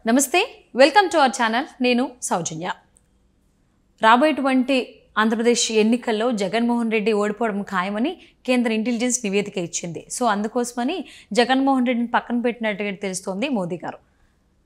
నమస్తే, welcome to our channel. నేను సౌజన్య. రాబోయేటువంటి ఆంధ్రప్రదేశ్ ఎన్నికల్లో జగన్మోహన్ రెడ్డి ఓడిపోవడం ఖాయమని కేంద్ర ఇంటెలిజెన్స్ నివేదిక ఇచ్చింది. సో అందుకోసమని జగన్మోహన్ రెడ్డిని పక్కన పెట్టినట్టుగా తెలుస్తోంది మోదీ గారు.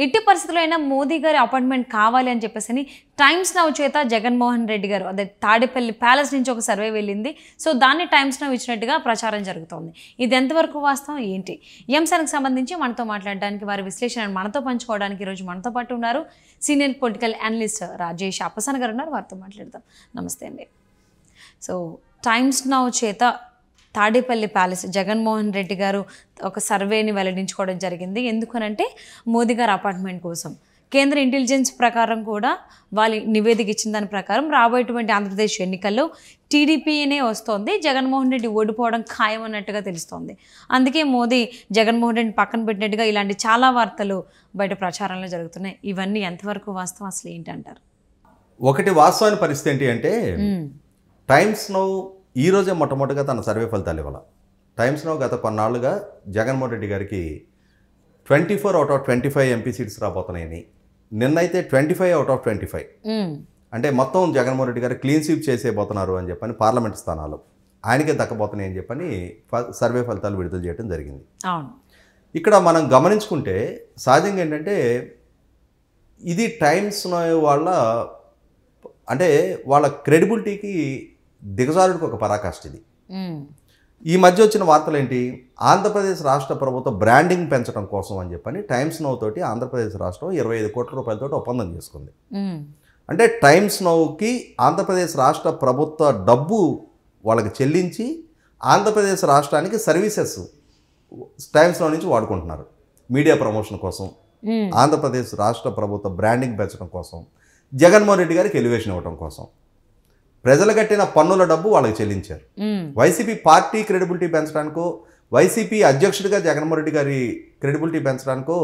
ఎట్టి పరిస్థితుల్లో అయినా మోదీ గారి అపాయింట్మెంట్ కావాలి అని చెప్పేసి టైమ్స్ నౌ చేత జగన్మోహన్ రెడ్డి గారు అదే తాడేపల్లి ప్యాలెస్ నుంచి ఒక సర్వే వెళ్ళింది. సో దాన్ని టైమ్స్ నౌ ఇచ్చినట్టుగా ప్రచారం జరుగుతోంది. ఇది ఎంతవరకు వాస్తవం ఏంటి ఈ అంశానికి సంబంధించి మనతో మాట్లాడడానికి, వారి విశ్లేషణను మనతో పంచుకోవడానికి ఈరోజు మనతో పాటు ఉన్నారు సీనియర్ పొలిటికల్ అనలిస్ట్ రాజేష్ అప్పసాన గారు ఉన్నారు. వారితో మాట్లాడదాం. నమస్తే అండి. సో టైమ్స్ నౌ చేత తాడేపల్లి ప్యాలెస్ జగన్మోహన్ రెడ్డి గారు ఒక సర్వేని వెల్లడించుకోవడం జరిగింది. ఎందుకనంటే మోదీ గారు అపాయింట్మెంట్ కోసం కేంద్ర ఇంటెలిజెన్స్ ప్రకారం కూడా వాళ్ళ నివేదిక ఇచ్చిన దాని ప్రకారం రాబోయేటువంటి ఆంధ్రప్రదేశ్ ఎన్నికల్లో టీడీపీనే వస్తోంది, జగన్మోహన్ రెడ్డి ఓడిపోవడం ఖాయం అన్నట్టుగా తెలుస్తోంది. అందుకే మోదీ జగన్మోహన్ రెడ్డిని పక్కన పెట్టినట్టుగా ఇలాంటి చాలా వార్తలు బయట ప్రచారంలో జరుగుతున్నాయి. ఇవన్నీ ఎంతవరకు వాస్తవం, అసలు ఏంటంటారు? ఒకటి వాస్తవాన్ని పరిస్థితి ఏంటి అంటే టైమ్స్ నౌ ఈ రోజే మొట్టమొదటిగా తన సర్వే ఫలితాలు ఇవ్వాలి. టైమ్స్ నౌ గత కొన్నాళ్ళుగా జగన్మోహన్ రెడ్డి గారికి 24 out of 25 ఎంపీ సీట్స్ రాబోతున్నాయని, నిన్నైతే 25 out of 25 అంటే మొత్తం జగన్మోహన్ రెడ్డి గారు క్లీన్ స్వీప్ చేసేయబోతున్నారు అని చెప్పని పార్లమెంట్ స్థానాలు ఆయనకే దక్కబోతున్నాయని చెప్పని సర్వే ఫలితాలు విడుదల చేయడం జరిగింది. ఇక్కడ మనం గమనించుకుంటే సహజంగా ఏంటంటే ఇది టైమ్స్ నౌ వాళ్ళ అంటే వాళ్ళ క్రెడిబిలిటీకి దిగజారుడికి ఒక పరాకాష్ఠ ఇది. ఈ మధ్య వచ్చిన వార్తలు ఏంటి, ఆంధ్రప్రదేశ్ రాష్ట్ర ప్రభుత్వ బ్రాండింగ్ పెంచడం కోసం అని చెప్పని టైమ్స్ నౌ తోటి ఆంధ్రప్రదేశ్ రాష్ట్రం 25 కోట్ల రూపాయలతో ఒప్పందం చేసుకుంది. అంటే టైమ్స్ నౌకి ఆంధ్రప్రదేశ్ రాష్ట్ర ప్రభుత్వ డబ్బు వాళ్ళకి చెల్లించి ఆంధ్రప్రదేశ్ రాష్ట్రానికి సర్వీసెస్ టైమ్స్ నౌ నుంచి వాడుకుంటున్నారు. మీడియా ప్రమోషన్ కోసం, ఆంధ్రప్రదేశ్ రాష్ట్ర ప్రభుత్వ బ్రాండింగ్ పెంచడం కోసం, జగన్మోహన్ రెడ్డి గారికి ఎలివేషన్ ఇవ్వడం కోసం ప్రజలు కట్టిన పన్నుల డబ్బు వాళ్ళకి చెల్లించారు. వైసీపీ పార్టీ క్రెడిబిలిటీ పెంచడానికో, వైసీపీ అధ్యక్షుడిగా జగన్మోహన్ రెడ్డి గారి క్రెడిబిలిటీ పెంచడానికో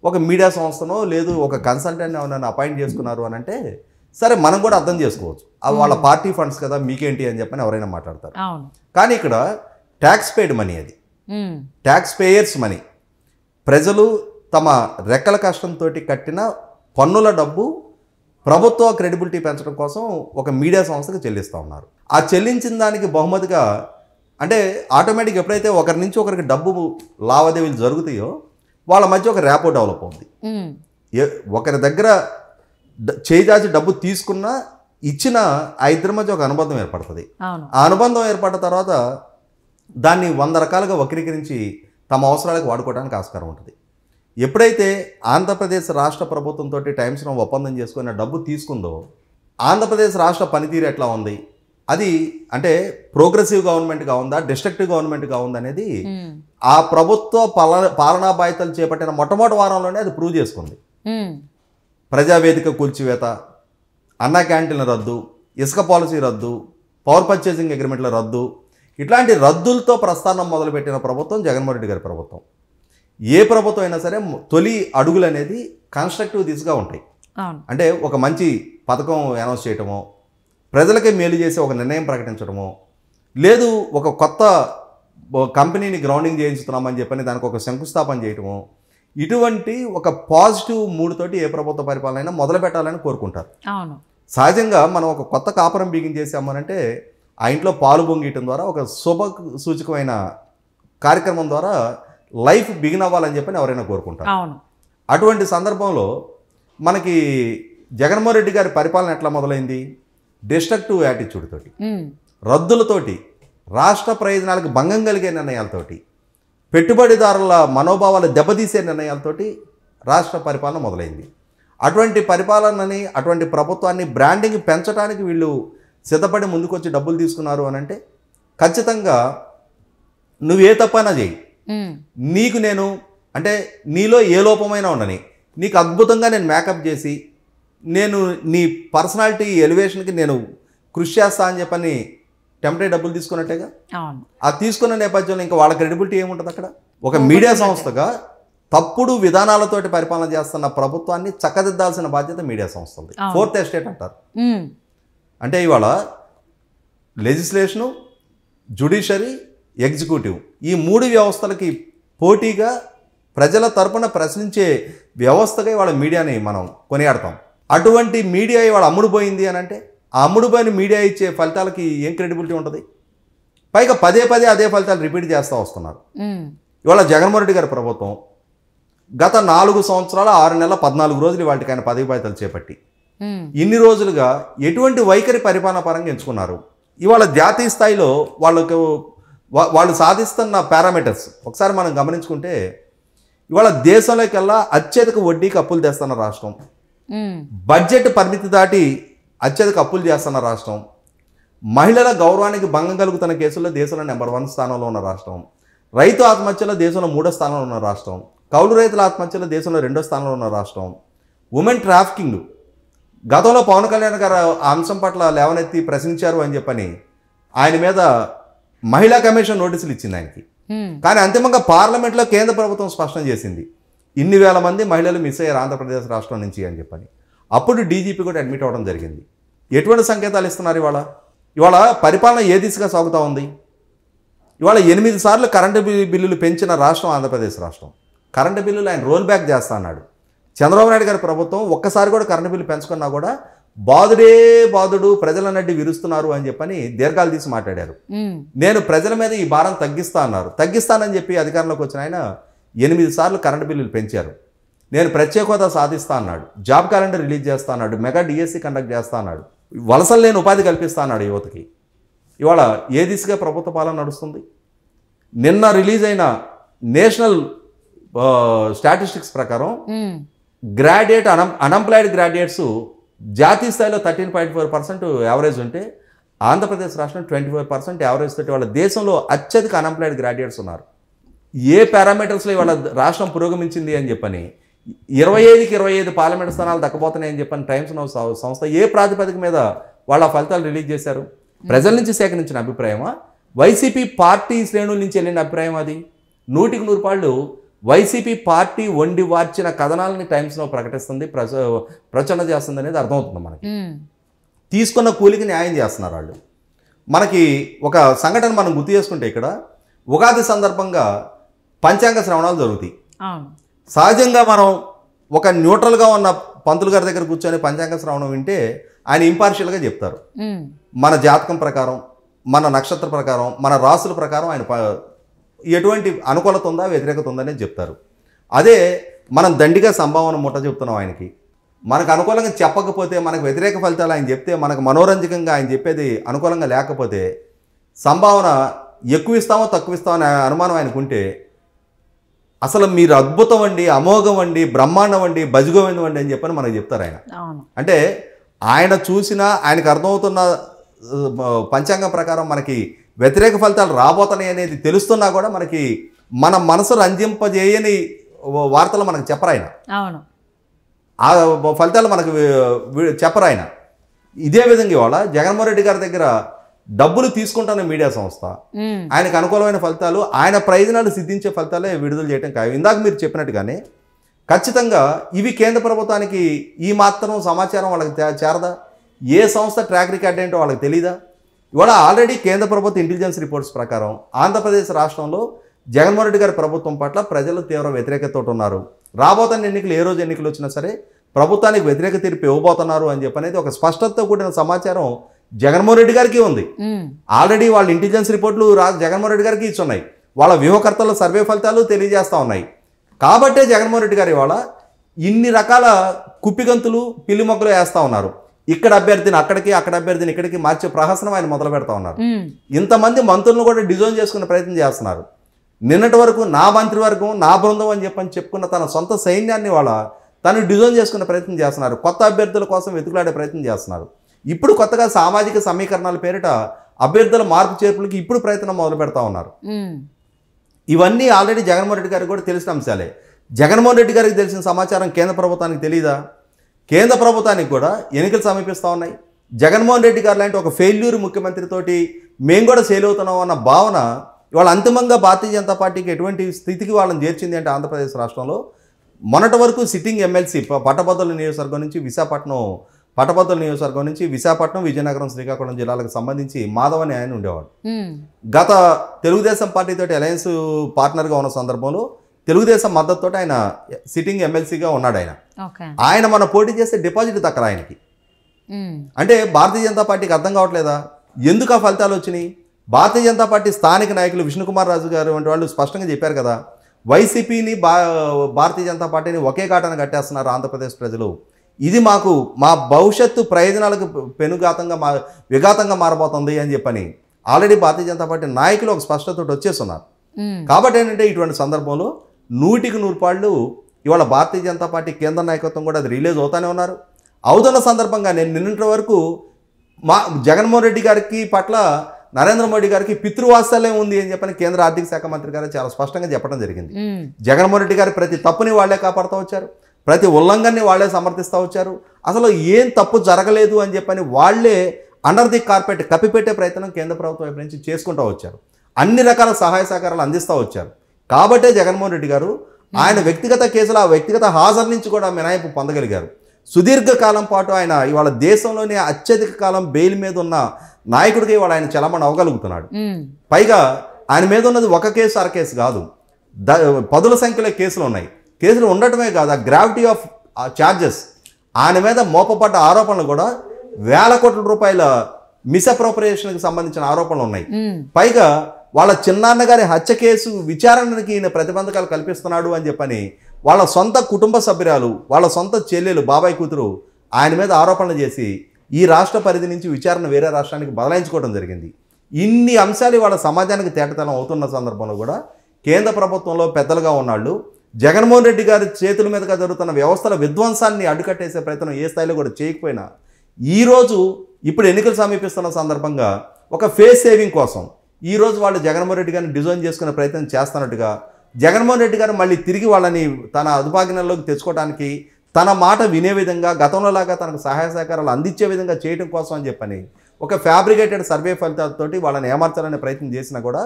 ఒక మీడియా సంస్థనో లేదు ఒక కన్సల్టెంట్ ఎవరైనా అపాయింట్ చేసుకున్నారు అని అంటే సరే మనం కూడా అర్థం చేసుకోవచ్చు. అవి వాళ్ళ పార్టీ ఫండ్స్ కదా మీకేంటి అని చెప్పని ఎవరైనా మాట్లాడతారు. కానీ ఇక్కడ ట్యాక్స్ పెయిడ్ మనీ, అది ట్యాక్స్ పేయర్స్ మనీ, ప్రజలు తమ రెక్కల కష్టంతో కట్టిన పన్నుల డబ్బు ప్రభుత్వ క్రెడిబిలిటీ పెంచడం కోసం ఒక మీడియా సంస్థకి చెల్లిస్తూ ఉన్నారు. ఆ చెల్లించిన దానికి బహుమతిగా అంటే ఆటోమేటిక్ ఎప్పుడైతే ఒకరి నుంచి ఒకరికి డబ్బు లావాదేవీలు జరుగుతాయో వాళ్ళ మధ్య ఒక ర్యాపో డెవలప్ అవుతుంది. ఒకరి దగ్గర చేజాచి డబ్బు తీసుకున్నా ఇచ్చిన ఆ ఇద్దరి మధ్య ఒక అనుబంధం ఏర్పడుతుంది. ఆ అనుబంధం ఏర్పడిన తర్వాత దాన్ని 100 రకాలుగా వక్రీకరించి తమ అవసరాలకు వాడుకోవడానికి ఆస్కారం ఉంటుంది. ఎప్పుడైతే ఆంధ్రప్రదేశ్ రాష్ట్ర ప్రభుత్వంతో టైమ్స్ నౌ ఒప్పందం చేసుకున్న డబ్బు తీసుకుందో ఆంధ్రప్రదేశ్ రాష్ట్ర పనితీరు ఎట్లా ఉంది, అది అంటే ప్రోగ్రెసివ్ గవర్నమెంట్గా ఉందా, డిస్ట్రక్టివ్ గవర్నమెంట్గా ఉందా అనేది ఆ ప్రభుత్వ పాలనా బాధ్యతలు చేపట్టిన మొట్టమొదటి వారంలోనే అది ప్రూవ్ చేసుకుంది. ప్రజావేదిక కూల్చివేత, అన్నా క్యాంటీన్ల రద్దు, ఇసుక పాలసీ రద్దు, పవర్ పర్చేసింగ్ అగ్రిమెంట్ల రద్దు, ఇట్లాంటి రద్దులతో ప్రస్థానం మొదలుపెట్టిన ప్రభుత్వం జగన్మోహన్ రెడ్డి గారి ప్రభుత్వం. ఏ ప్రభుత్వం అయినా సరే తొలి అడుగులు అనేది కన్స్ట్రక్టివ్ దిశగా ఉంటాయి. అంటే ఒక మంచి పథకం అనౌన్స్ చేయటమో, ప్రజలకే మేలు చేసి ఒక నిర్ణయం ప్రకటించడమో, లేదు ఒక కొత్త కంపెనీని గ్రౌండింగ్ చేయించుతున్నామని చెప్పని దానికి ఒక శంకుస్థాపన చేయటమో, ఇటువంటి ఒక పాజిటివ్ మూడ్ తోటి ఏ ప్రభుత్వ పరిపాలన అయినా మొదలు పెట్టాలని కోరుకుంటారు. సహజంగా మనం ఒక కొత్త కాపురం బిగించేసామనంటే ఆ ఇంట్లో పాలు పొంగియటం ద్వారా ఒక శుభ సూచకమైన కార్యక్రమం ద్వారా లైఫ్ బిగిన్ అవ్వాలని చెప్పని ఎవరైనా కోరుకుంటారు. అటువంటి సందర్భంలో మనకి జగన్మోహన్ రెడ్డి గారి పరిపాలన ఎట్లా మొదలైంది, డిస్ట్రక్టివ్ యాటిట్యూడ్ తోటి, రద్దులతోటి, రాష్ట్ర ప్రయోజనాలకు భంగం కలిగే నిర్ణయాలతోటి, పెట్టుబడిదారుల మనోభావాలు దెబ్బతీసే నిర్ణయాలతోటి రాష్ట్ర పరిపాలన మొదలైంది. అటువంటి పరిపాలనని, అటువంటి ప్రభుత్వాన్ని బ్రాండింగ్ పెంచడానికి వీళ్ళు సిద్ధపడి ముందుకొచ్చి డబ్బులు తీసుకున్నారు అని అంటే ఖచ్చితంగా నువ్వు ఏ తప్పైనా చేయి, నీకు నేను అంటే నీలో ఏ లోపమైనా ఉండని నీకు అద్భుతంగా నేను మేకప్ చేసి నేను నీ పర్సనాలిటీ ఎలివేషన్కి నేను కృషి చేస్తా అని చెప్పని టెంపరీ డబ్బులు తీసుకున్నట్టేగా. ఆ తీసుకున్న నేపథ్యంలో ఇంకా వాళ్ళ క్రెడిబిలిటీ ఏముంటుంది అక్కడ? ఒక మీడియా సంస్థగా తప్పుడు విధానాలతోటి పరిపాలన చేస్తున్న ప్రభుత్వాన్ని చక్కదిద్దాల్సిన బాధ్యత మీడియా సంస్థలది. ఫోర్త్ ఎస్టేట్ అంటారు. అంటే ఇవాళ లెజిస్లేషను, జ్యుడిషియరీ, ఎగ్జిక్యూటివ్ ఈ 3 వ్యవస్థలకి పోటీగా ప్రజల తరపున ప్రశ్నించే వ్యవస్థగా ఇవాళ మీడియాని మనం కొనియాడతాం. అటువంటి మీడియా ఇవాళ అమ్ముడుపోయింది అని అంటే ఆ అమ్ముడుపోయిన మీడియా ఇచ్చే ఫలితాలకి ఏం క్రెడిబిలిటీ ఉంటుంది? పైగా పదే పదే అదే ఫలితాలు రిపీట్ చేస్తూ వస్తున్నారు. ఇవాళ జగన్మోహన్ రెడ్డి గారి ప్రభుత్వం గత 4 సంవత్సరాల 6 నెలల 14 రోజులు వాటికి ఆయన పదవి బాధ్యతలు చేపట్టి ఇన్ని రోజులుగా ఎటువంటి వైఖరి పరిపాలన పరంగా ఎంచుకున్నారు? ఇవాళ జాతీయ స్థాయిలో వాళ్ళు సాధిస్తున్న పారామీటర్స్ ఒకసారి మనం గమనించుకుంటే ఇవాళ దేశంలోకెల్లా అత్యధిక వడ్డీకి అప్పులు తెస్తున్న రాష్ట్రం, బడ్జెట్ పరిమితి దాటి అత్యధిక అప్పులు చేస్తున్న రాష్ట్రం, మహిళల గౌరవానికి భంగం కలుగుతున్న కేసుల్లో దేశంలో నెంబర్ 1 స్థానంలో ఉన్న రాష్ట్రం, రైతు ఆత్మహత్యలో దేశంలో 3వ స్థానంలో ఉన్న రాష్ట్రం, కౌలు రైతుల ఆత్మహత్యలో దేశంలో 2వ స్థానంలో ఉన్న రాష్ట్రం, ఉమెన్ ట్రాఫికింగ్ గతంలో పవన్ కళ్యాణ్ గారు ఆ అంశం పట్ల లేవనెత్తి ప్రశ్నించారు అని చెప్పని ఆయన మీద మహిళా కమిషన్ నోటీసులు ఇచ్చింది ఆయనకి. కానీ అంతిమంగా పార్లమెంట్లో కేంద్ర ప్రభుత్వం స్పష్టం చేసింది ఇన్ని వేల మంది మహిళలు మిస్ అయ్యారు ఆంధ్రప్రదేశ్ రాష్ట్రం నుంచి అని చెప్పని. అప్పుడు డీజీపీ కూడా అడ్మిట్ అవ్వడం జరిగింది. ఎటువంటి సంకేతాలు ఇస్తున్నారు ఇవాళ పరిపాలన ఏ దిశగా సాగుతూ ఉంది? ఇవాళ 8 సార్లు కరెంటు బిల్లులు పెంచిన రాష్ట్రం ఆంధ్రప్రదేశ్ రాష్ట్రం. కరెంటు బిల్లులు ఆయన రోల్ బ్యాక్ చేస్తా అన్నాడు. చంద్రబాబు నాయుడు గారి ప్రభుత్వం ఒక్కసారి కూడా కరెంటు బిల్లు పెంచుకున్నా కూడా బాధుడు ప్రజలన్నట్టు విరుస్తున్నారు అని చెప్పని దీర్ఘాలు తీసి మాట్లాడారు. నేను ప్రజల మీద ఈ భారం తగ్గిస్తానని చెప్పి అధికారంలోకి వచ్చిన ఆయన 8 సార్లు కరెంటు బిల్లులు పెంచారు. నేను ప్రత్యేక హోదా సాధిస్తా అన్నాడు, జాబ్ క్యాలెండర్ రిలీజ్ చేస్తా అన్నాడు, మెగా డిఎస్సి కండక్ట్ చేస్తా అన్నాడు, వలసలు లేని ఉపాధి కల్పిస్తా అన్నాడు యువతకి. ఇవాళ ఏ దిశగా ప్రభుత్వ పాలన నడుస్తుంది? నిన్న రిలీజ్ అయిన నేషనల్ స్టాటిస్టిక్స్ ప్రకారం అన్ఎంప్లాయిడ్ గ్రాడ్యుయేట్స్ జాతీయ స్థాయిలో 13.4% యావరేజ్ ఉంటే ఆంధ్రప్రదేశ్ రాష్ట్రం 24% యావరేజ్ తోటి వాళ్ళ దేశంలో అత్యధిక అన్ఎంప్లాయిడ్ గ్రాడ్యుయేట్స్ ఉన్నారు. ఏ పారామీటర్స్లో ఇవాళ రాష్ట్రం పురోగమించింది అని చెప్పని 25కి 25 పార్లమెంట్ స్థానాలు దక్కబోతున్నాయని చెప్పని టైమ్స్ నౌ సంస్థ ఏ ప్రాతిపదిక మీద వాళ్ళ ఫలితాలు రిలీజ్ చేశారు? ప్రజల నుంచి సేకరించిన అభిప్రాయమా, వైసీపీ పార్టీ శ్రేణుల నుంచి వెళ్ళిన అభిప్రాయం? అది 100కి 100 పాళ్ళు వైసీపీ పార్టీ వండి వార్చిన కథనాలని టైమ్స్లో ప్రకటిస్తుంది, ప్రచురణ చేస్తుంది అనేది అర్థమవుతుంది మనకి. తీసుకున్న కూలికి న్యాయం చేస్తున్నారు వాళ్ళు. మనకి ఒక సంఘటన మనం గుర్తు చేసుకుంటే ఇక్కడ ఉగాది సందర్భంగా పంచాంగ శ్రవణాలు జరుగుతాయి. సహజంగా మనం ఒక న్యూట్రల్గా ఉన్న పంతులు గారి దగ్గర కూర్చొని పంచాంగ శ్రవణం వింటే ఆయన ఇంపార్షియల్గా చెప్తారు. మన జాతకం ప్రకారం, మన నక్షత్ర ప్రకారం, మన రాసుల ప్రకారం ఆయన ఎటువంటి అనుకూలత ఉందా వ్యతిరేకత ఉందనే చెప్తారు. అదే మనం దండిగా సంభావన ముట్ట చెప్తున్నాం ఆయనకి. మనకు అనుకూలంగా చెప్పకపోతే, మనకు వ్యతిరేక ఫలితాలు ఆయన చెప్తే, మనకు మనోరంజకంగా ఆయన చెప్పేది అనుకూలంగా లేకపోతే సంభావన ఎక్కువ ఇస్తామో తక్కువ ఇస్తామో అనే అనుమానం ఆయనకుంటే అసలు మీరు అద్భుతం అండి, అమోఘం అండి, బ్రహ్మాండం అండి, భజగోవిందం అండి అని చెప్పని మనకు చెప్తారు ఆయన. అంటే ఆయన చూసిన ఆయనకు అర్థమవుతున్న పంచాంగం ప్రకారం మనకి వ్యతిరేక ఫలితాలు రాబోతున్నాయి అనేది తెలుస్తున్నా కూడా మనకి మన మనసు రంజింపజేయని వార్తలు మనకు చెప్పరు ఆయన. ఆ ఫలితాలు మనకు చెప్పరు ఆయన. ఇదే విధంగా ఇవాళ జగన్మోహన్ రెడ్డి గారి దగ్గర డబ్బులు తీసుకుంటున్న మీడియా సంస్థ ఆయనకు అనుకూలమైన ఫలితాలు, ఆయన ప్రయోజనాలు సిద్ధించే ఫలితాలే విడుదల చేయడం ఖాయం. ఇందాక మీరు చెప్పినట్టుగానే ఖచ్చితంగా ఇవి కేంద్ర ప్రభుత్వానికి ఈ మాత్రం సమాచారం వాళ్ళకి చేరదా? ఏ సంస్థ ట్రాక్ రికార్డ్ ఏంటో వాళ్ళకి తెలీదా? ఇవాళ ఆల్రెడీ కేంద్ర ప్రభుత్వ ఇంటెలిజెన్స్ రిపోర్ట్స్ ప్రకారం ఆంధ్రప్రదేశ్ రాష్ట్రంలో జగన్మోహన్ రెడ్డి గారి ప్రభుత్వం పట్ల ప్రజలు తీవ్ర వ్యతిరేకతతో ఉన్నారు. రాబోతున్న ఎన్నికలు, ఏ రోజు ఎన్నికలు వచ్చినా సరే ప్రభుత్వానికి వ్యతిరేక తీర్పు ఇవ్వబోతున్నారు అని చెప్పనేది ఒక స్పష్టతతో కూడిన సమాచారం జగన్మోహన్ రెడ్డి గారికి ఉంది. ఆల్రెడీ వాళ్ళ ఇంటెలిజెన్స్ రిపోర్ట్లు జగన్మోహన్ రెడ్డి గారికి ఇచ్చున్నాయి. వాళ్ళ వ్యూహకర్తల సర్వే ఫలితాలు తెలియజేస్తూ ఉన్నాయి. కాబట్టే జగన్మోహన్ రెడ్డి గారు ఇవాళ ఇన్ని రకాల కుప్పిగంతులు పిల్లి మొక్కలు వేస్తూ ఉన్నారు. ఇక్కడ అభ్యర్థిని అక్కడికి, అక్కడ అభ్యర్థిని ఇక్కడికి మార్చే ప్రహసనం ఆయన మొదలు పెడతా ఉన్నారు. ఇంతమంది మంత్రులను కూడా డిజైన్ చేసుకునే ప్రయత్నం చేస్తున్నారు. నిన్నటి వరకు నా మంత్రివర్గం, నా బృందం అని చెప్పుకున్న తన సొంత సైన్యాన్ని వాళ్ళ తను డిజైన్ చేసుకునే ప్రయత్నం చేస్తున్నారు. కొత్త అభ్యర్థుల కోసం వెతుకులాడే ప్రయత్నం చేస్తున్నారు. ఇప్పుడు కొత్తగా సామాజిక సమీకరణాల పేరిట అభ్యర్థుల మార్పు చేర్పులకి ఇప్పుడు ప్రయత్నం మొదలు పెడతా ఉన్నారు. ఇవన్నీ ఆల్రెడీ జగన్మోహన్ రెడ్డి గారికి కూడా తెలిసిన అంశాలే. జగన్మోహన్ రెడ్డి గారికి తెలిసిన సమాచారం కేంద్ర ప్రభుత్వానికి తెలియదా? కేంద్ర ప్రభుత్వానికి కూడా ఎన్నికలు సమీపిస్తూ ఉన్నాయి. జగన్మోహన్ రెడ్డి గారు లాంటి ఒక ఫెయిల్యూర్ ముఖ్యమంత్రితోటి మేము కూడా సేల్ అవుతున్నాం అన్న భావన ఇవాళ అంతిమంగా భారతీయ జనతా పార్టీకి ఎటువంటి స్థితికి వాళ్ళని చేర్చింది అంటే ఆంధ్రప్రదేశ్ రాష్ట్రంలో మొన్నటి వరకు సిట్టింగ్ ఎమ్మెల్సీ పట్టభద్రుల నియోజకవర్గం నుంచి విశాఖపట్నం, విజయనగరం, శ్రీకాకుళం జిల్లాలకు సంబంధించి మాధవ్ అని ఆయన ఉండేవాడు. గత తెలుగుదేశం పార్టీతో అలయన్స్ పార్ట్నర్గా ఉన్న సందర్భంలో తెలుగుదేశం మద్దతుతో ఆయన సిట్టింగ్ ఎమ్మెల్సీగా ఉన్నాడు. ఓకే. ఆయన మన పోటీ చేస్తే డిపాజిట్ దక్కరా ఆయనకి. అంటే భారతీయ జనతా పార్టీకి అర్థం కావట్లేదా ఎందుకు ఆ ఫలితాలు వచ్చినాయి? భారతీయ జనతా పార్టీ స్థానిక నాయకులు విష్ణుకుమార్ రాజు గారు వంటి వాళ్ళు స్పష్టంగా చెప్పారు కదా, వైసీపీని భారతీయ జనతా పార్టీని ఒకే కాటాన కట్టేస్తున్నారు ఆంధ్రప్రదేశ్ ప్రజలు. ఇది మా భవిష్యత్తు ప్రయోజనాలకు విఘాతంగా మారబోతుంది అని చెప్పని ఆల్రెడీ భారతీయ జనతా పార్టీ నాయకులు ఒక స్పష్టత వచ్చేస్తున్నారు. కాబట్టి ఏంటంటే ఇటువంటి సందర్భంలో 100% ఇవాళ భారతీయ జనతా పార్టీ కేంద్ర నాయకత్వం కూడా అది రిలీజ్ అవుతానే ఉన్నారు. అవుతున్న సందర్భంగా నేను నిన్నటి వరకు జగన్మోహన్ రెడ్డి గారికి పట్ల నరేంద్ర మోడీ గారికి పితృవాత్సల్యం ఉంది అని చెప్పని కేంద్ర ఆర్థిక శాఖ మంత్రి గారు చాలా స్పష్టంగా చెప్పడం జరిగింది. జగన్మోహన్ రెడ్డి గారు ప్రతి తప్పుని వాళ్లే కాపాడుతూ వచ్చారు, ప్రతి ఉల్లంఘనని వాళ్లే సమర్థిస్తూ వచ్చారు. అసలు ఏం తప్పు జరగలేదు అని చెప్పని వాళ్లే అండర్ ది కార్పెట్ కప్పిపెట్టే ప్రయత్నం కేంద్ర ప్రభుత్వం వైపు నుంచి చేసుకుంటూ వచ్చారు. అన్ని రకాల సహాయ సహకారాలు అందిస్తూ వచ్చారు. కాబట్టే జగన్మోహన్ రెడ్డి గారు ఆయన వ్యక్తిగత కేసులు ఆ వ్యక్తిగత హాజరు నుంచి కూడా మినహాయింపు పొందగలిగారు. సుదీర్ఘకాలం పాటు ఆయన ఇవాళ దేశంలోనే అత్యధిక కాలం బెయిల్ మీద ఉన్న నాయకుడికి ఇవాళ ఆయన చలమణ అవ్వగలుగుతున్నాడు. పైగా ఆయన మీద ఉన్నది ఒక కేసు అర కేసు కాదు, పదుల సంఖ్యలో కేసులు ఉన్నాయి. కేసులు ఉండటమే కాదు, ఆ గ్రావిటీ ఆఫ్ ఛార్జెస్ ఆయన మీద మోపపడ్డ ఆరోపణలు కూడా వేల కోట్ల రూపాయల మిస్అప్రోప్రియేషన్కి సంబంధించిన ఆరోపణలు ఉన్నాయి. పైగా వాళ్ళ చిన్నాన్న గారి హత్య కేసు విచారణకి ఈయన ప్రతిబంధకాలు కల్పిస్తున్నాడు అని చెప్పని వాళ్ళ సొంత కుటుంబ సభ్యురాలు, వాళ్ళ సొంత చెల్లెలు, బాబాయ్ కూతురు ఆయన మీద ఆరోపణలు చేసి ఈ రాష్ట్ర పరిధి నుంచి విచారణ వేరే రాష్ట్రానికి బదలాయించుకోవడం జరిగింది. ఇన్ని అంశాలు వాళ్ళ సమాజానికి తేటతలం అవుతున్న సందర్భంలో కూడా కేంద్ర ప్రభుత్వంలో పెద్దలుగా ఉన్నాళ్ళు జగన్మోహన్ రెడ్డి గారి చేతుల మీదుగా జరుగుతున్న వ్యవస్థల విధ్వంసాన్ని అడ్డుకట్టేసే ప్రయత్నం ఏ స్థాయిలో కూడా చేయకపోయినా ఈరోజు ఇప్పుడు ఎన్నికలు సమీపిస్తున్న సందర్భంగా ఒక ఫేస్ సేవింగ్ కోసం ఈరోజు వాళ్ళు జగన్మోహన్ రెడ్డి గారిని డిజైన్ చేసుకునే ప్రయత్నం చేస్తున్నట్టుగా, జగన్మోహన్ రెడ్డి గారు మళ్ళీ తిరిగి వాళ్ళని తన అదుపాజ్ఞంలోకి తెచ్చుకోవడానికి తన మాట వినే విధంగా గతంలో లాగా తనకు సహాయ సహకారాలు అందించే విధంగా చేయడం కోసం అని చెప్పని ఒక ఫ్యాబ్రికేటెడ్ సర్వే ఫలితాలతోటి వాళ్ళని ఏమార్చాలనే ప్రయత్నం చేసినా కూడా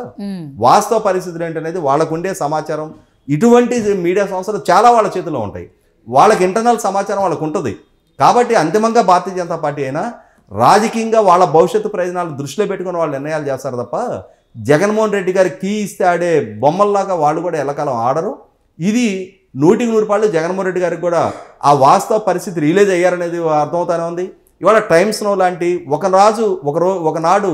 వాస్తవ పరిస్థితులు ఏంటనేది వాళ్ళకుండే సమాచారం ఇటువంటి మీడియా సంస్థలు చాలా వాళ్ళ చేతిలో ఉంటాయి. వాళ్ళకి ఇంటర్నల్ సమాచారం వాళ్ళకు ఉంటుంది. కాబట్టి అంతిమంగా భారతీయ జనతా పార్టీ అయినా రాజకీయంగా వాళ్ళ భవిష్యత్తు ప్రయోజనాలు దృష్టిలో పెట్టుకుని వాళ్ళు నిర్ణయాలు చేస్తారు తప్ప జగన్మోహన్ రెడ్డి గారి కీ ఇస్తే ఆడే బొమ్మల్లాగా వాళ్ళు కూడా ఎల్లకాలం ఆడరు. ఇది 100% జగన్మోహన్ రెడ్డి గారికి కూడా ఆ వాస్తవ పరిస్థితి రిలీజ్ అయ్యారనేది అర్థమవుతానే ఉంది. ఇవాళ టైమ్స్ నౌ లాంటి ఒకనాడు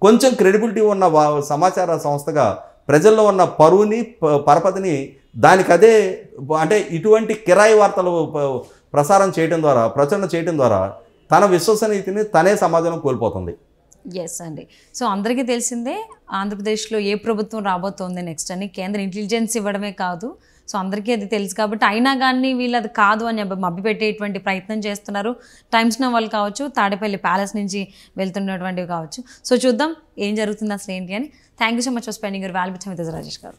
కొంచెం క్రెడిబిలిటీ ఉన్న సమాచార సంస్థగా ప్రజల్లో ఉన్న పరువుని పరపతిని దానికదే అంటే ఇటువంటి కిరాయి వార్తలు ప్రసారం చేయడం ద్వారా ప్రచురణ చేయడం ద్వారా తన విశ్వసనీయతని తనే సమాజంలో కోల్పోతుంది. ఎస్ అండి. సో అందరికీ తెలిసిందే ఆంధ్రప్రదేశ్లో ఏ ప్రభుత్వం రాబోతోంది నెక్స్ట్ అని కేంద్ర ఇంటెలిజెన్స్ ఇవ్వడమే కాదు. సో అందరికీ అది తెలుసు కాబట్టి అయినా కానీ వీళ్ళు అది కాదు అని మభ్యపెట్టేటువంటి ప్రయత్నం చేస్తున్నారు. టైమ్స్ నౌ వాళ్ళు కావచ్చు, తాడేపల్లి ప్యాలెస్ నుంచి వెళ్తున్నటువంటివి కావచ్చు. సో చూద్దాం ఏం జరుగుతుంది అసలు ఏంటి అని. Thank you so much for spending your valuable time with Rajesh గారు.